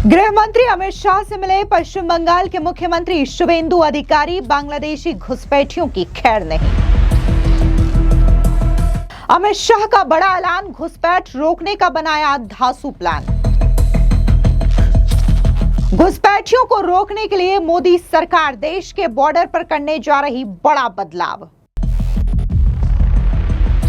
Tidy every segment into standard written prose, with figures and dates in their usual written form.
गृह मंत्री अमित शाह से मिले पश्चिम बंगाल के मुख्यमंत्री शुवेंदु अधिकारी। बांग्लादेशी घुसपैठियों की खैर नहीं। अमित शाह का बड़ा ऐलान, घुसपैठ रोकने का बनाया धांसू प्लान। घुसपैठियों को रोकने के लिए मोदी सरकार देश के बॉर्डर पर करने जा रही बड़ा बदलाव।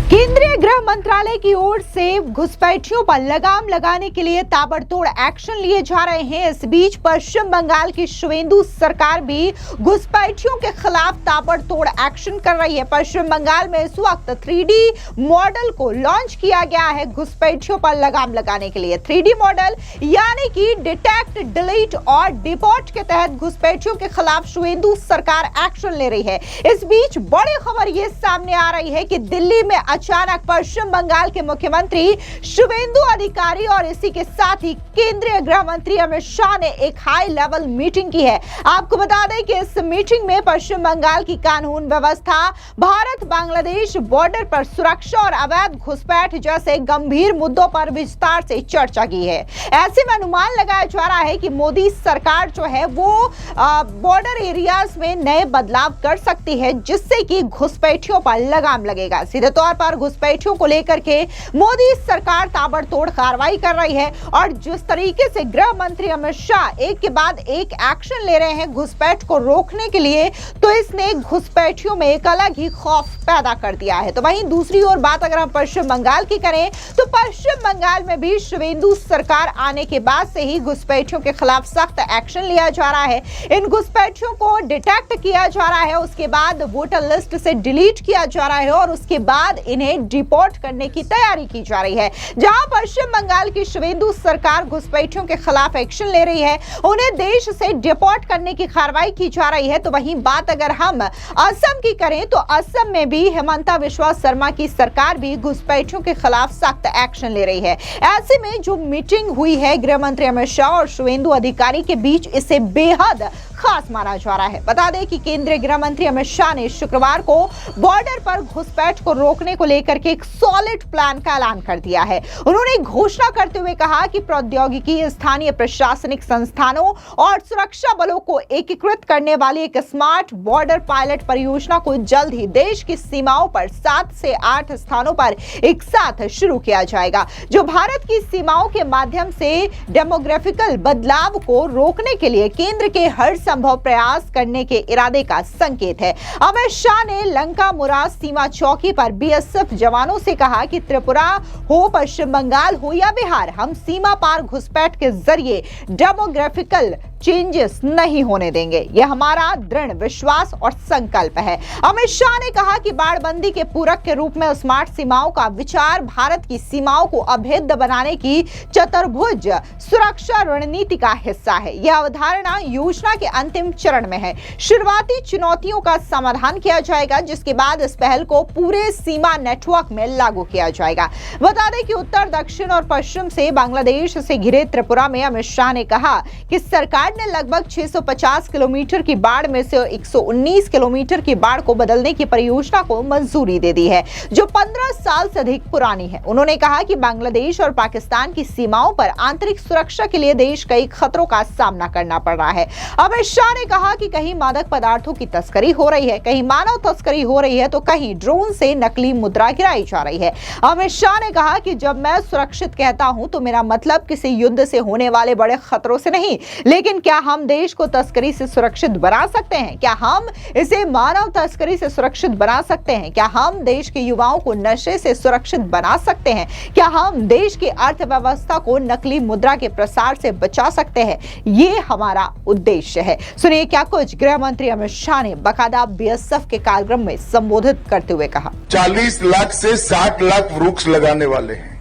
केंद्रीय गृह मंत्रालय की ओर से घुसपैठियों पर लगाम लगाने के लिए ताबड़तोड़ एक्शन लिए जा रहे हैं। इस बीच पश्चिम बंगाल की शुवेंदु सरकार भी घुसपैठियों के खिलाफ ताबड़तोड़ एक्शन कर रही है। पश्चिम बंगाल में इस वक्त 3D मॉडल को लॉन्च किया गया है घुसपैठियों पर लगाम लगाने के लिए। 3D मॉडल यानी कि डिटेक्ट, डिलीट और डिपोर्ट के तहत घुसपैठियों के खिलाफ शुवेंदु सरकार एक्शन ले रही है। इस बीच बड़ी खबर ये सामने आ रही है कि दिल्ली में अचानक पश्चिम बंगाल के मुख्यमंत्री शुवेंदु अधिकारी और इसी के साथ ही केंद्रीय गृह मंत्री अमित शाह ने एक हाई लेवल मीटिंग की है। आपको बता दें कि इस मीटिंग में पश्चिम बंगाल की कानून व्यवस्था, भारत बांग्लादेश बॉर्डर पर सुरक्षा और अवैध घुसपैठ जैसे गंभीर मुद्दों पर विस्तार से चर्चा की है। ऐसे में अनुमान लगाया जा रहा है कि मोदी सरकार जो है वो बॉर्डर एरियाज में नए बदलाव कर सकती है, जिससे कि घुसपैठियों पर लगाम लगेगा। सीधे तौर पर घुसपैठियों को लेकर के मोदी सरकार ताबड़तोड़ कार्रवाई कर रही है और जिस तरीके से गृह मंत्री अमित शाह एक के बाद एक एक्शन ले रहे हैं घुसपैठ को रोकने के लिए, तो इसने घुसपैठियों में एक अलग ही खौफ पैदा कर दिया है। तो वहीं दूसरी ओर बात अगर हम पश्चिम बंगाल की करें तो पश्चिम बंगाल में भी शुवेंदु सरकार आने के बाद से ही घुसपैठियों के खिलाफ सख्त एक्शन लिया जा रहा है। इन घुसपैठियों को डिटेक्ट किया जा रहा है, उसके बाद वोटर लिस्ट से डिलीट किया जा रहा है और उसके बाद इन्हें डिपोर्ट करने की तैयारी की जा रही है। जहां पश्चिम बंगाल की शुवेंदु सरकार घुसपैठियों के खिलाफ एक्शन ले रही है, उन्हें देश से डिपोर्ट करने की कार्रवाई की जा रही है। तो वहीं बात अगर हम असम की करें तो असम में भी हेमंता बिस्वा शर्मा की सरकार भी घुसपैठियों के खिलाफ सख्त एक्शन ले रही है। ऐसे में जो मीटिंग हुई है गृह मंत्री अमित शाह और शुवेंदु अधिकारी के बीच, इसे बेहद खास माना जा रहा है। बता दें कि केंद्रीय गृह मंत्री अमित शाह ने शुक्रवार को बॉर्डर पर घुसपैठ को रोकने को लेकर के एक सॉलिड प्लान का ऐलान कर दिया है। उन्होंने घोषणा करते हुए कहा कि प्रौद्योगिकी, स्थानीय प्रशासनिक संस्थानों और सुरक्षा बलों को एकीकृत करने वाली एक स्मार्ट बॉर्डर पायलट परियोजना को जल्द ही देश की सीमाओं पर 7 से 8 स्थानों पर एक साथ शुरू किया जाएगा, जो भारत की सीमाओं के माध्यम से डेमोग्राफिकल बदलाव को रोकने के लिए केंद्र के हर संभव प्रयास करने के इरादे का संकेत है। अमित शाह ने लंका मुराद सीमा चौकी पर बीएसएफ जवानों से कहा कि त्रिपुरा हो, पश्चिम बंगाल हो या बिहार, हम सीमा पार घुसपैठ के जरिए डेमोग्राफिकल चेंजेस नहीं होने देंगे। यह हमारा दृढ़ विश्वास और संकल्प है। अमित शाह ने कहा कि बाड़बंदी के पूरक के रूप में स्मार्ट सीमाओं का विचार भारत की सीमाओं को अभेद्य बनाने की चतुर्भुज सुरक्षा रणनीति का हिस्सा है। यह अवधारणा योजना के अंतिम चरण में है। शुरुआती चुनौतियों का समाधान किया जाएगा, जिसके बाद इस पहल को पूरे सीमा नेटवर्क में लागू किया जाएगा। बता दें कि उत्तर, दक्षिण और पश्चिम से बांग्लादेश से घिरे त्रिपुरा में अमित शाह ने कहा कि सरकार ने लगभग 650 किलोमीटर की बाढ़ में से 119 किलोमीटर की बाढ़ को बदलने की परियोजना को मंजूरी दे दी है, जो 15 साल से अधिक पुरानी है। उन्होंने कहा कि बांग्लादेश और पाकिस्तान की सीमाओं पर आंतरिक सुरक्षा के लिए देश कई खतरों का सामना करना पड़ रहा है। अमित शाह ने कहा कि कहीं मादक पदार्थों की तस्करी हो रही है, कहीं मानव तस्करी हो रही है, तो कहीं ड्रोन से नकली मुद्रा गिराई जा रही है। अमित शाह ने कहा कि जब मैं सुरक्षित कहता हूं तो मेरा मतलब किसी युद्ध से होने वाले बड़े खतरों से नहीं, लेकिन क्या हम देश को तस्करी से सुरक्षित बना सकते हैं? क्या हम इसे मानव तस्करी से सुरक्षित बना सकते हैं? क्या हम देश के युवाओं को नशे से सुरक्षित बना सकते हैं? क्या हम देश की अर्थव्यवस्था को नकली मुद्रा के प्रसार से बचा सकते हैं? ये हमारा उद्देश्य है। सुनिए क्या कुछ गृह मंत्री अमित शाह ने बाकायदा बीएसएफ के कार्यक्रम में संबोधित करते हुए कहा। 40 लाख से 60 लाख वृक्ष लगाने वाले हैं,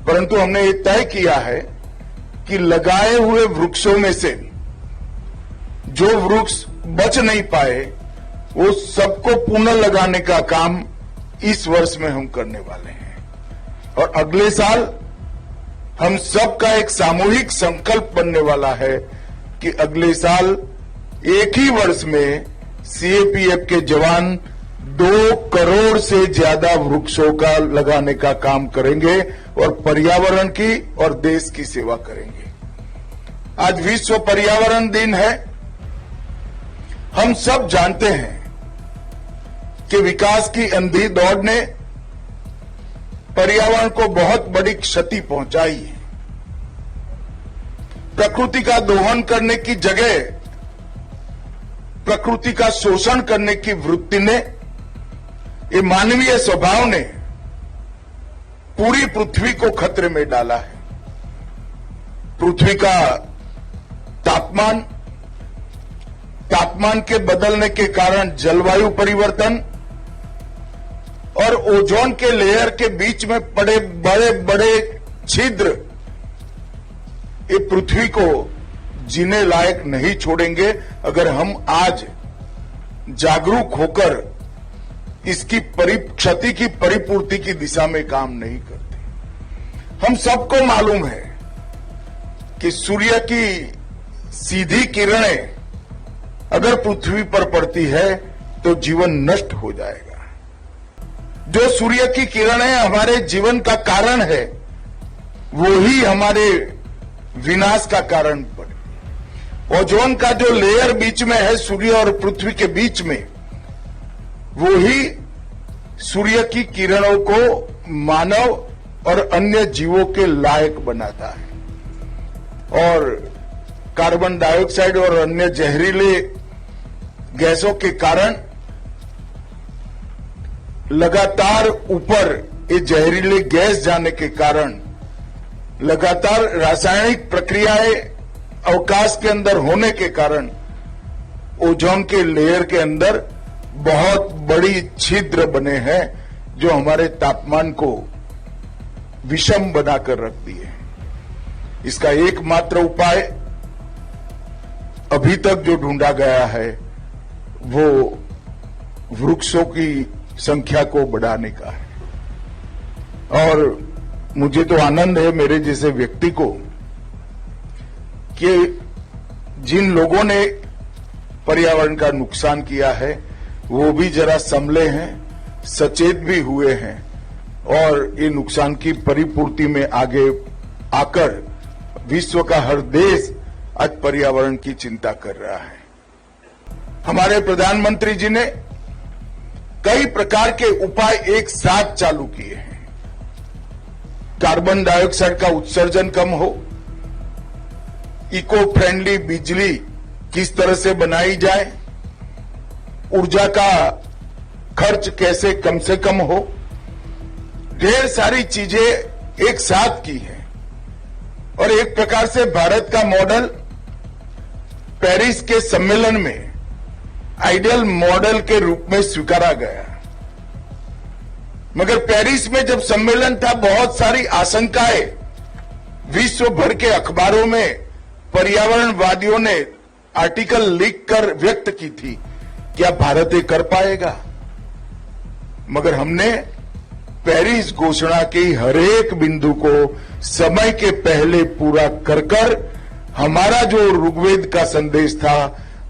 परंतु हमने ये तय किया है कि लगाए हुए वृक्षों में से जो वृक्ष बच नहीं पाए वो सबको पुनः लगाने का काम इस वर्ष में हम करने वाले हैं। और अगले साल हम सबका एक सामूहिक संकल्प बनने वाला है कि अगले साल एक ही वर्ष में सीएपीएफ के जवान 2 करोड़ से ज्यादा वृक्षों का लगाने का काम करेंगे और पर्यावरण की और देश की सेवा करेंगे। आज विश्व पर्यावरण दिन है। हम सब जानते हैं कि विकास की अंधी दौड़ ने पर्यावरण को बहुत बड़ी क्षति पहुंचाई है। प्रकृति का दोहन करने की जगह प्रकृति का शोषण करने की वृत्ति ने, ये मानवीय स्वभाव ने पूरी पृथ्वी को खतरे में डाला है। पृथ्वी का तापमान के बदलने के कारण जलवायु परिवर्तन और ओजोन के लेयर के बीच में पड़े बड़े बड़े छिद्र ये पृथ्वी को जीने लायक नहीं छोड़ेंगे अगर हम आज जागरूक होकर इसकी क्षति की परिपूर्ति की दिशा में काम नहीं करते। हम सबको मालूम है कि सूर्य की सीधी किरणें अगर पृथ्वी पर पड़ती है तो जीवन नष्ट हो जाएगा। जो सूर्य की किरणें हमारे जीवन का कारण है, वो ही हमारे विनाश का कारण बने। ओजोन का जो लेयर बीच में है सूर्य और पृथ्वी के बीच में, वो ही सूर्य की किरणों को मानव और अन्य जीवों के लायक बनाता है। और कार्बन डाइऑक्साइड और अन्य जहरीले गैसों के कारण लगातार ऊपर ये जहरीले गैस जाने के कारण लगातार रासायनिक प्रक्रियाएं अवकाश के अंदर होने के कारण ओजोन के लेयर के अंदर बहुत बड़ी छिद्र बने हैं जो हमारे तापमान को विषम बनाकर रखती है। इसका एकमात्र उपाय अभी तक जो ढूंढा गया है वो वृक्षों की संख्या को बढ़ाने का है। और मुझे तो आनंद है मेरे जैसे व्यक्ति को कि जिन लोगों ने पर्यावरण का नुकसान किया है वो भी जरा संभले हैं, सचेत भी हुए हैं और ये नुकसान की परिपूर्ति में आगे आकर विश्व का हर देश आज पर्यावरण की चिंता कर रहा है। हमारे प्रधानमंत्री जी ने कई प्रकार के उपाय एक साथ चालू किए हैं। कार्बन डाइऑक्साइड का उत्सर्जन कम हो, इको फ्रेंडली बिजली किस तरह से बनाई जाए, ऊर्जा का खर्च कैसे कम से कम हो, ढेर सारी चीजें एक साथ की हैं। और एक प्रकार से भारत का मॉडल पेरिस के सम्मेलन में आइडियल मॉडल के रूप में स्वीकारा गया। मगर पेरिस में जब सम्मेलन था, बहुत सारी आशंकाएं विश्व भर के अखबारों में पर्यावरणवादियों ने आर्टिकल लिख कर व्यक्त की थी, क्या भारत ये कर पाएगा? मगर हमने पेरिस घोषणा की हर एक बिंदु को समय के पहले पूरा कर हमारा जो ऋग्वेद का संदेश था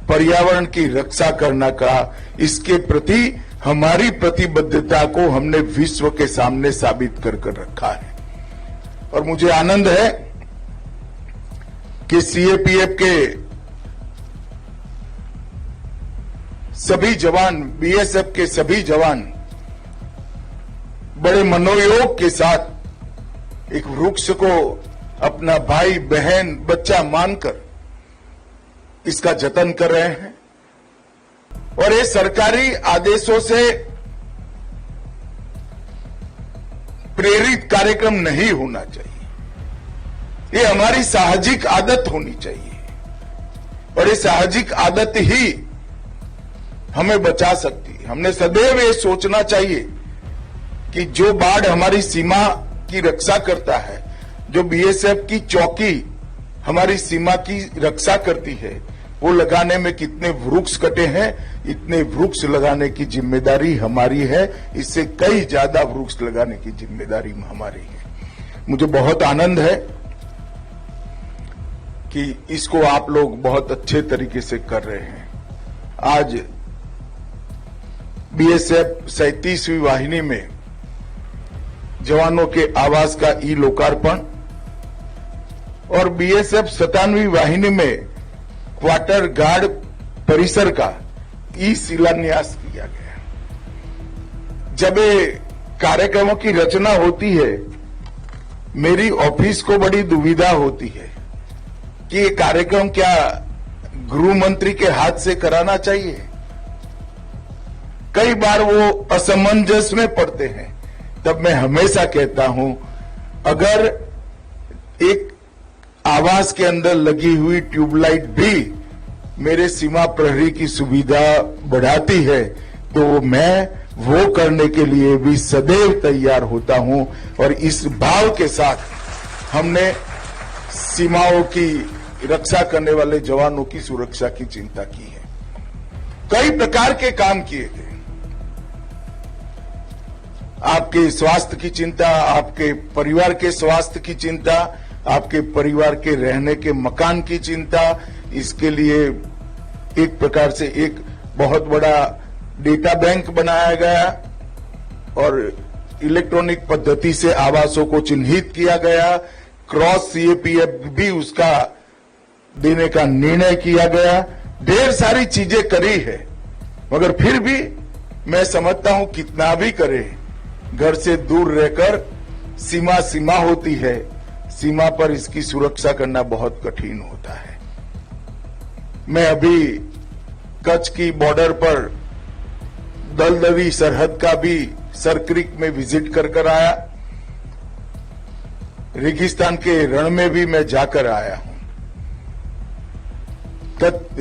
पर्यावरण की रक्षा करना का, इसके प्रति हमारी प्रतिबद्धता को हमने विश्व के सामने साबित कर रखा है। और मुझे आनंद है कि सीएपीएफ के सभी जवान, बीएसएफ के सभी जवान बड़े मनोयोग के साथ एक वृक्ष को अपना भाई बहन बच्चा मानकर इसका जतन कर रहे हैं। और ये सरकारी आदेशों से प्रेरित कार्यक्रम नहीं होना चाहिए, ये हमारी साहजिक आदत होनी चाहिए। और ये साहजिक आदत ही हमें बचा सकती है। हमने सदैव ये सोचना चाहिए कि जो बाढ़ हमारी सीमा की रक्षा करता है, जो बीएसएफ की चौकी हमारी सीमा की रक्षा करती है, वो लगाने में कितने वृक्ष कटे हैं, इतने वृक्ष लगाने की जिम्मेदारी हमारी है। इससे कई ज्यादा वृक्ष लगाने की जिम्मेदारी हमारी है। मुझे बहुत आनंद है कि इसको आप लोग बहुत अच्छे तरीके से कर रहे हैं। आज बीएसएफ 37वीं वाहिनी में जवानों के आवास का ई लोकार्पण और बीएसएफ 97वीं वाहिनी में क्वार्टर गार्ड परिसर का ई शिलान्यास किया गया। जब ये कार्यक्रमों की रचना होती है, मेरी ऑफिस को बड़ी दुविधा होती है कि ये कार्यक्रम क्या गृह मंत्री के हाथ से कराना चाहिए। कई बार वो असमंजस में पड़ते हैं। तब मैं हमेशा कहता हूं, अगर एक आवास के अंदर लगी हुई ट्यूबलाइट भी मेरे सीमा प्रहरी की सुविधा बढ़ाती है, तो मैं वो करने के लिए भी सदैव तैयार होता हूं। और इस भाव के साथ हमने सीमाओं की रक्षा करने वाले जवानों की सुरक्षा की चिंता की है। कई प्रकार के काम किए गए। आपके स्वास्थ्य की चिंता, आपके परिवार के स्वास्थ्य की चिंता, आपके परिवार के रहने के मकान की चिंता। इसके लिए एक प्रकार से एक बहुत बड़ा डेटा बैंक बनाया गया और इलेक्ट्रॉनिक पद्धति से आवासों को चिन्हित किया गया। क्रॉस सीएपीएफ भी उसका देने का निर्णय किया गया। ढेर सारी चीजें करी है, मगर फिर भी मैं समझता हूं कितना भी करे, घर से दूर रहकर सीमा होती है। सीमा पर इसकी सुरक्षा करना बहुत कठिन होता है। मैं अभी कच्छ की बॉर्डर पर दलदली सरहद का भी सरक्रिक में विजिट कर आया। रेगिस्तान के रण में भी मैं जाकर आया हूं,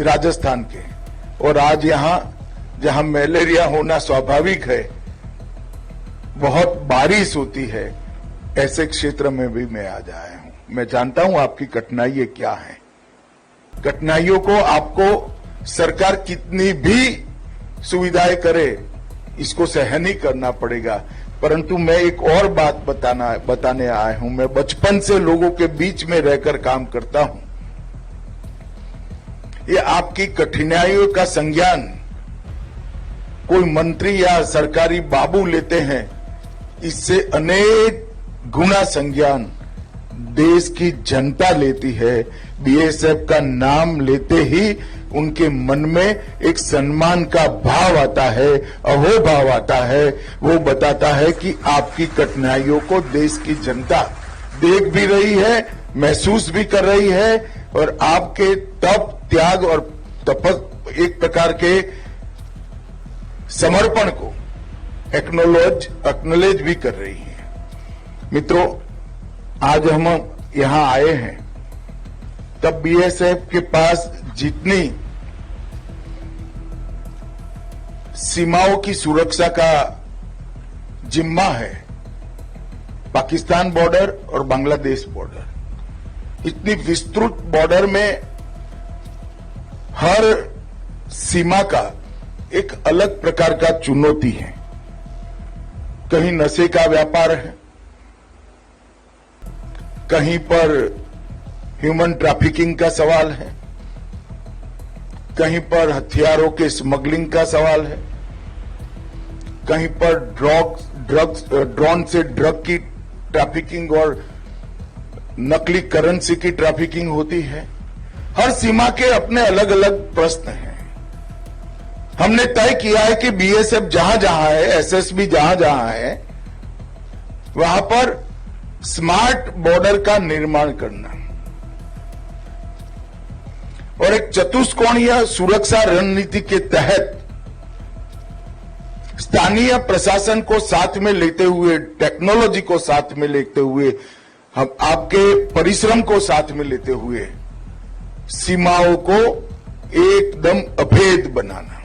राजस्थान के। और आज यहां जहां मलेरिया होना स्वाभाविक है, बहुत बारिश होती है, ऐसे क्षेत्र में भी मैं आज आया हूं। मैं जानता हूं आपकी कठिनाइयां क्या हैं। कठिनाइयों को आपको सरकार कितनी भी सुविधाएं करे, इसको सहन ही करना पड़ेगा। परंतु मैं एक और बात बताने आया हूं। मैं बचपन से लोगों के बीच में रहकर काम करता हूं। ये आपकी कठिनाइयों का संज्ञान कोई मंत्री या सरकारी बाबू लेते हैं, इससे अनेक गुना संज्ञान देश की जनता लेती है। बीएसएफ का नाम लेते ही उनके मन में एक सम्मान का भाव आता है, अहोभाव आता है। वो बताता है कि आपकी कठिनाइयों को देश की जनता देख भी रही है, महसूस भी कर रही है, और आपके तप, त्याग और एक प्रकार के समर्पण को एक्नॉलेज भी कर रही है। मित्रों, आज हम यहां आए हैं, तब बीएसएफ के पास जितनी सीमाओं की सुरक्षा का जिम्मा है, पाकिस्तान बॉर्डर और बांग्लादेश बॉर्डर, इतनी विस्तृत बॉर्डर में हर सीमा का एक अलग प्रकार का चुनौती है। कहीं नशे का व्यापार है, कहीं पर ह्यूमन ट्रैफिकिंग का सवाल है, कहीं पर हथियारों के स्मगलिंग का सवाल है, कहीं पर ड्रोन से ड्रग की ट्रैफिकिंग और नकली करेंसी की ट्रैफिकिंग होती है। हर सीमा के अपने अलग अलग प्रश्न हैं। हमने तय किया है कि बीएसएफ जहां जहां है, एसएसबी जहां जहां है, वहां पर स्मार्ट बॉर्डर का निर्माण करना और एक चतुष्कोणीय सुरक्षा रणनीति के तहत स्थानीय प्रशासन को साथ में लेते हुए, टेक्नोलॉजी को साथ में लेते हुए, हम आपके परिश्रम को साथ में लेते हुए सीमाओं को एकदम अभेद बनाना।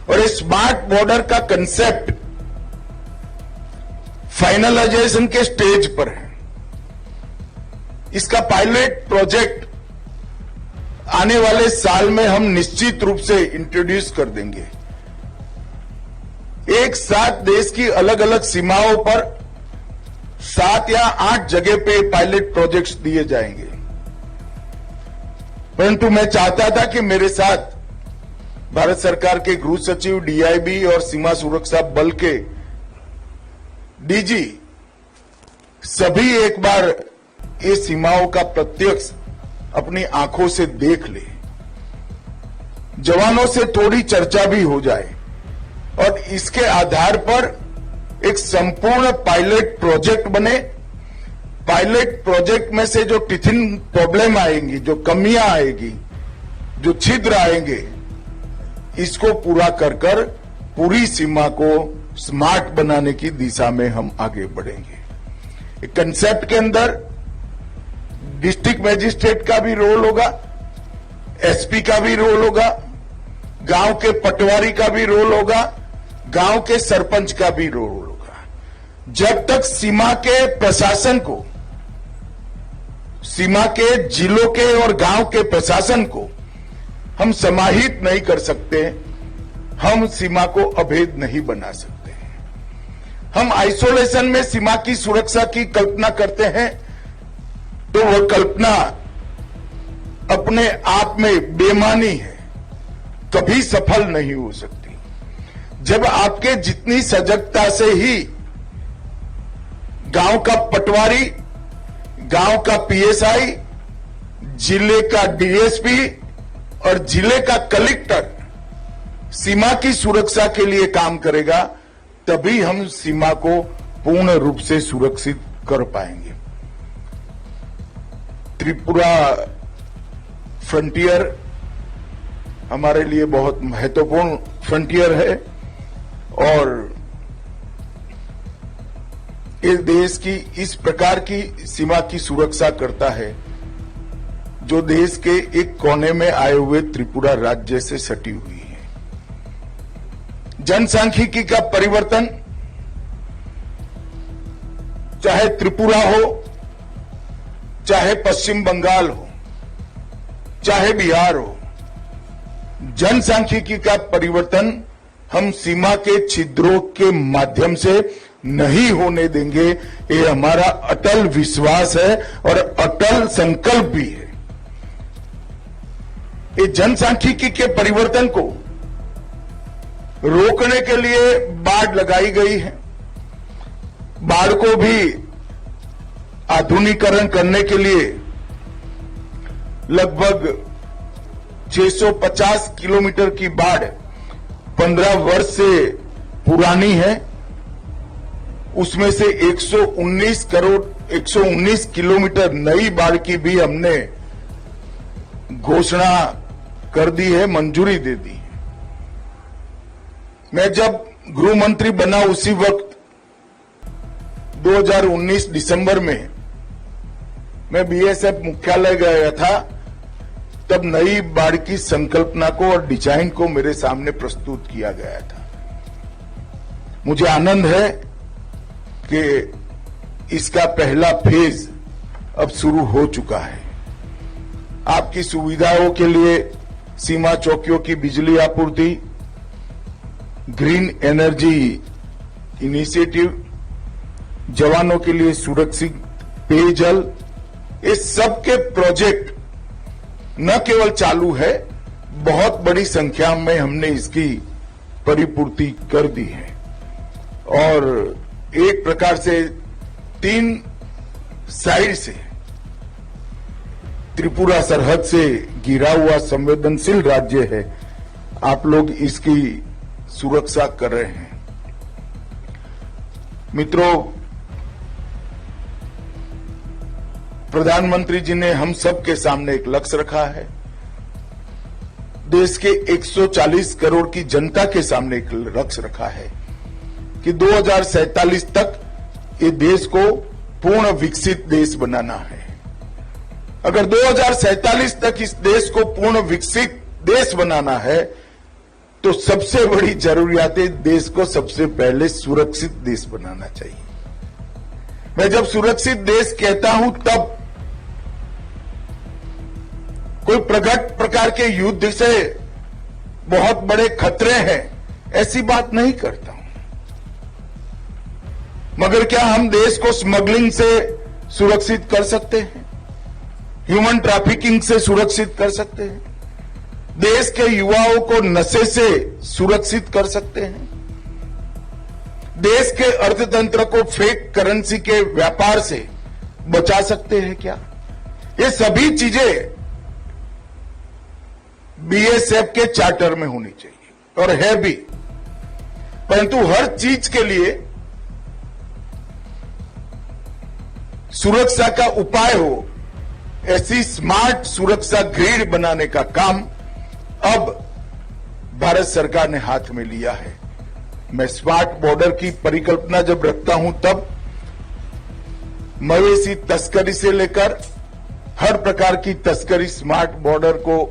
और इस स्मार्ट बॉर्डर का कंसेप्ट फाइनलाइजेशन के स्टेज पर है। इसका पायलट प्रोजेक्ट आने वाले साल में हम निश्चित रूप से इंट्रोड्यूस कर देंगे। एक साथ देश की अलग अलग सीमाओं पर 7 या 8 जगह पे पायलट प्रोजेक्ट्स दिए जाएंगे। परंतु मैं चाहता था कि मेरे साथ भारत सरकार के गृह सचिव, डीआईबी और सीमा सुरक्षा बल के डीजी सभी एक बार ये सीमाओं का प्रत्यक्ष अपनी आंखों से देख ले, जवानों से थोड़ी चर्चा भी हो जाए और इसके आधार पर एक संपूर्ण पायलट प्रोजेक्ट बने। पायलट प्रोजेक्ट में से जो टिथिंग प्रॉब्लम आएंगी, जो कमियां आएगी, जो छिद्र आएंगे, इसको पूरा कर कर पूरी सीमा को स्मार्ट बनाने की दिशा में हम आगे बढ़ेंगे। कंसेप्ट के अंदर डिस्ट्रिक्ट मजिस्ट्रेट का भी रोल होगा, एसपी का भी रोल होगा, गांव के पटवारी का भी रोल होगा, गांव के सरपंच का भी रोल होगा। जब तक सीमा के प्रशासन को, सीमा के जिलों के और गांव के प्रशासन को हम समाहित नहीं कर सकते, हम सीमा को अभेद नहीं बना सकते। हम आइसोलेशन में सीमा की सुरक्षा की कल्पना करते हैं तो वह कल्पना अपने आप में बेमानी है, कभी सफल नहीं हो सकती। जब आपके जितनी सजगता से ही गांव का पटवारी, गांव का पीएसआई, जिले का डीएसपी और जिले का कलेक्टर सीमा की सुरक्षा के लिए काम करेगा, तभी हम सीमा को पूर्ण रूप से सुरक्षित कर पाएंगे। त्रिपुरा फ्रंटियर हमारे लिए बहुत महत्वपूर्ण फ्रंटियर है और इस देश की इस प्रकार की सीमा की सुरक्षा करता है जो देश के एक कोने में आए हुए त्रिपुरा राज्य से सटी हुई है। जनसांख्यिकी का परिवर्तन, चाहे त्रिपुरा हो, चाहे पश्चिम बंगाल हो, चाहे बिहार हो, जनसांख्यिकी का परिवर्तन हम सीमा के छिद्रों के माध्यम से नहीं होने देंगे। ये हमारा अटल विश्वास है और अटल संकल्प भी है। ये जनसांख्यिकी के परिवर्तन को रोकने के लिए बाड़ लगाई गई है। बाड़ को भी आधुनिकीकरण करने के लिए लगभग 650 किलोमीटर की बाड़ 15 वर्ष से पुरानी है। उसमें से 119 किलोमीटर नई बाड़ की भी हमने घोषणा कर दी है, मंजूरी दे दी है। मैं जब गृह मंत्री बना उसी वक्त 2019 दिसंबर में मैं बीएसएफ मुख्यालय गया था, तब नई बाड़ की संकल्पना को और डिजाइन को मेरे सामने प्रस्तुत किया गया था। मुझे आनंद है कि इसका पहला फेज अब शुरू हो चुका है। आपकी सुविधाओं के लिए सीमा चौकियों की बिजली आपूर्ति, ग्रीन एनर्जी इनिशिएटिव, जवानों के लिए सुरक्षित पेयजल, इस सब के प्रोजेक्ट न केवल चालू है, बहुत बड़ी संख्या में हमने इसकी परिपूर्ति कर दी है। और एक प्रकार से 3 साइड से त्रिपुरा सरहद से घिरा हुआ संवेदनशील राज्य है, आप लोग इसकी सुरक्षा कर रहे हैं। मित्रों, प्रधानमंत्री जी ने हम सब के सामने एक लक्ष्य रखा है। देश के 140 करोड़ की जनता के सामने एक लक्ष्य रखा है कि 2047 तक ये देश को पूर्ण विकसित देश बनाना है। अगर 2047 तक इस देश को पूर्ण विकसित देश बनाना है तो सबसे बड़ी जरूरियात है, देश को सबसे पहले सुरक्षित देश बनाना चाहिए। मैं जब सुरक्षित देश कहता हूं तब कोई प्रकट प्रकार के युद्ध से बहुत बड़े खतरे हैं ऐसी बात नहीं करता हूं, मगर क्या हम देश को स्मगलिंग से सुरक्षित कर सकते हैं? ह्यूमन ट्रैफिकिंग से सुरक्षित कर सकते हैं? देश के युवाओं को नशे से सुरक्षित कर सकते हैं? देश के अर्थतंत्र को फेक करेंसी के व्यापार से बचा सकते हैं क्या? ये सभी चीजें बीएसएफ के चार्टर में होनी चाहिए और है भी, परंतु हर चीज के लिए सुरक्षा का उपाय हो, ऐसी स्मार्ट सुरक्षा ग्रिड बनाने का काम अब भारत सरकार ने हाथ में लिया है। मैं स्मार्ट बॉर्डर की परिकल्पना जब रखता हूं तब मवेशी तस्करी से लेकर हर प्रकार की तस्करी स्मार्ट बॉर्डर को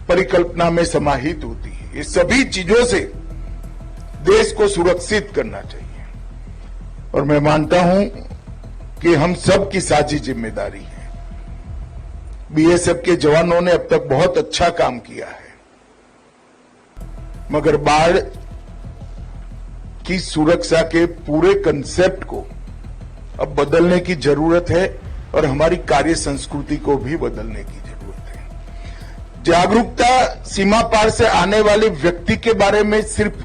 परिकल्पना में समाहित होती है। ये सभी चीजों से देश को सुरक्षित करना चाहिए और मैं मानता हूं कि हम सब की साझी जिम्मेदारी है। बीएसएफ के जवानों ने अब तक बहुत अच्छा काम किया है, मगर बाढ़ की सुरक्षा के पूरे कंसेप्ट को अब बदलने की जरूरत है और हमारी कार्य संस्कृति को भी बदलने की जरूरत है। जागरूकता सीमा पार से आने वाले व्यक्ति के बारे में सिर्फ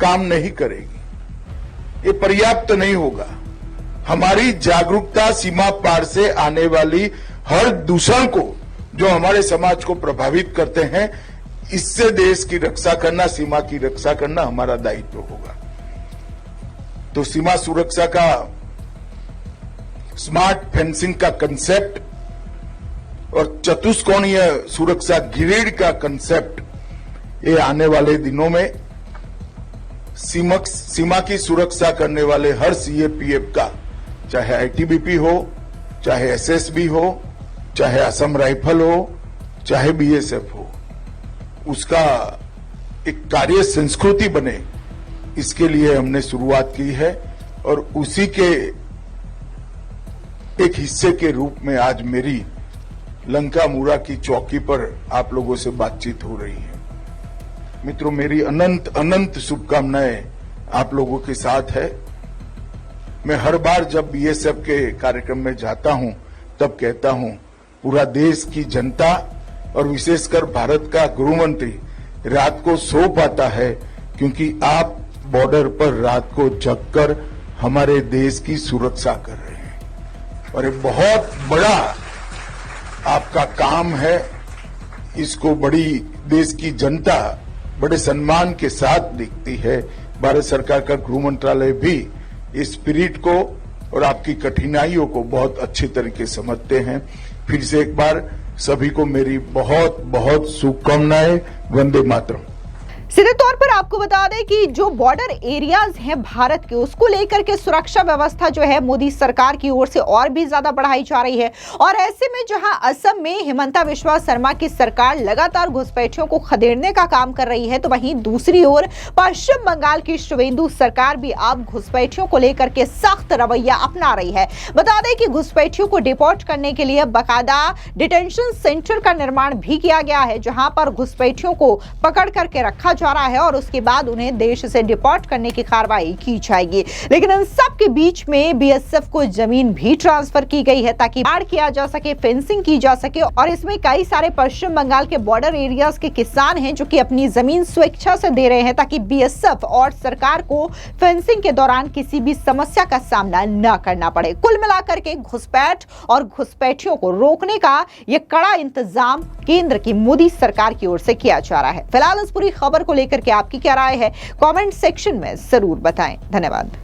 काम नहीं करेगी, ये पर्याप्त नहीं होगा। हमारी जागरूकता सीमा पार से आने वाली हर दूषण को जो हमारे समाज को प्रभावित करते हैं, इससे देश की रक्षा करना, सीमा की रक्षा करना हमारा दायित्व होगा। तो सीमा सुरक्षा का स्मार्ट फेंसिंग का कंसेप्ट और चतुष्कोणीय सुरक्षा ग्रिड का कंसेप्ट, ये आने वाले दिनों में सीमा की सुरक्षा करने वाले हर सीएपीएफ का, चाहे आईटीबीपी हो, चाहे एसएसबी हो, चाहे असम राइफल हो, चाहे बीएसएफ हो, उसका एक कार्य संस्कृति बने, इसके लिए हमने शुरुआत की है और उसी के एक हिस्से के रूप में आज मेरी लंका मुरा की चौकी पर आप लोगों से बातचीत हो रही है। मित्रों, मेरी अनंत अनंत शुभकामनाएं आप लोगों के साथ है। मैं हर बार जब बीएसएफ के कार्यक्रम में जाता हूं तब कहता हूं, पूरा देश की जनता और विशेषकर भारत का गृह मंत्री रात को सो पाता है क्योंकि आप बॉर्डर पर रात को जगकर हमारे देश की सुरक्षा कर रहे हैं और ये बहुत बड़ा आपका काम है। इसको बड़ी देश की जनता बड़े सम्मान के साथ देखती है। भारत सरकार का गृह मंत्रालय भी इस स्पिरिट को और आपकी कठिनाइयों को बहुत अच्छे तरीके से समझते हैं। फिर से एक बार सभी को मेरी बहुत बहुत शुभकामनाएं। वंदे मातरम। सीधे तौर पर आपको बता दें कि जो बॉर्डर एरियाज हैं भारत के, उसको लेकर के सुरक्षा व्यवस्था जो है मोदी सरकार की ओर से और भी ज्यादा बढ़ाई जा रही है। और ऐसे में जहां असम में हिमंता बिस्वा शर्मा की सरकार लगातार घुसपैठियों को खदेड़ने का काम कर रही है, तो वहीं दूसरी ओर पश्चिम बंगाल की शुवेंदु सरकार भी अब घुसपैठियों को लेकर के सख्त रवैया अपना रही है। बता दें कि घुसपैठियों को डिपोर्ट करने के लिए बाकायदा डिटेंशन सेंटर का निर्माण भी किया गया है, जहां पर घुसपैठियों को पकड़ करके रखा जा रहा है और उसके बाद उन्हें देश से डिपोर्ट करने की कार्रवाई की जाएगी। लेकिन इन सब के बीच में बीएसएफ को जमीन भी ट्रांसफर की गई है ताकि बाढ़ किया जा सके, फेंसिंग की जा सके। और इसमें कई सारे पश्चिम बंगाल के बॉर्डर एरियाज के किसान हैं जो कि अपनी जमीन स्वेच्छा से दे रहे हैं ताकि बीएसएफ और सरकार को फेंसिंग के दौरान किसी भी समस्या का सामना न करना पड़े। कुल मिलाकर के घुसपैठ और घुसपैठियों को रोकने का यह कड़ा इंतजाम केंद्र की मोदी सरकार की ओर से किया जा रहा है। फिलहाल इस पूरी खबर को लेकर के आपकी क्या राय है, कमेंट सेक्शन में जरूर बताएं। धन्यवाद।